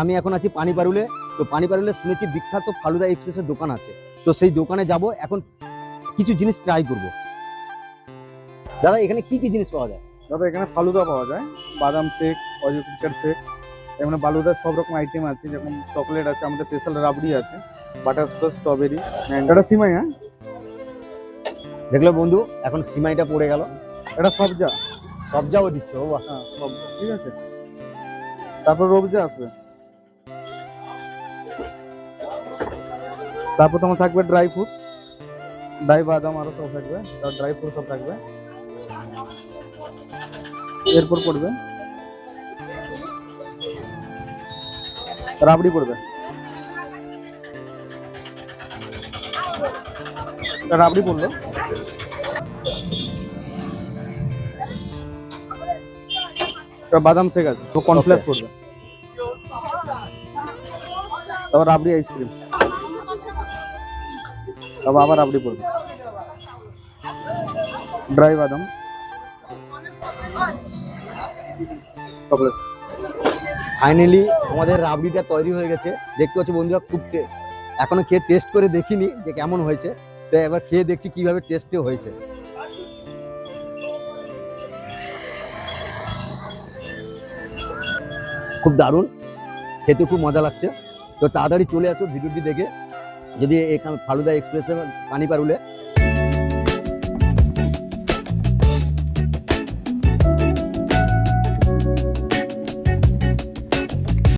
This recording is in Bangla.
আমি এখন আছি পানিপারুলে। তো পানিপারুলে শুনেছি বিখ্যাত ফালুদা এক্সপ্রেসের দোকান আছে, তো সেই দোকানে যাব, এখন কিছু জিনিস ট্রাই করব। দাদা এখানে কি কি জিনিস পাওয়া যায়? দাদা এখানে ফালুদা পাওয়া যায়, বাদাম শেক, অজয় কুকার শেক, এখানে ফালুদার সব রকম আইটেম আছে, যেমন চকলেট আছে, আমাদের স্পেশাল রাবড়ি আছে, বাটারস্কচ, স্ট্রবেরি, এটা সিমাই। হ্যাঁ দেখলো বন্ধু, এখন সিমাইটা পড়ে গেল। এটা সবজা, সবজাও দিচ্ছ? ও বাহ। হ্যাঁ সবজা, ঠিক আছে। তারপর রবজা আসবে, তারপর তোমার থাকবে ড্রাই ফ্রুট, ড্রাই বাদাম আরো সব থাকবে, ড্রাই ফ্রুট সব থাকবে। এরপর পড়বে রাবড়ি, পড়বে রাবড়ি পড়লো, বাদাম শেক আছে, তো কর্নফ্লেক্স পড়বে, তারপর রাবড়ি আইসক্রিম, তারপর আবার রাবড়ি পড়বে, ড্রাই বাদাম, চকলেট। ফাইনালি আমাদের রাবড়িটা তৈরি হয়ে গেছে। দেখতে পাচ্ছ বন্ধুরা, খুব এখনো খেয়ে টেস্ট করে দেখিনি যে কেমন হয়েছে, তো এবার খেয়ে দেখছি কিভাবে টেস্টে হয়েছে। খুব দারুণ খেতে, খুব মজা লাগছে। তো তাড়াতাড়ি চলে আসো ভিডিওটি দেখে, যদি এখানে ফালুদা এক্সপ্রেসে পানিপারুলে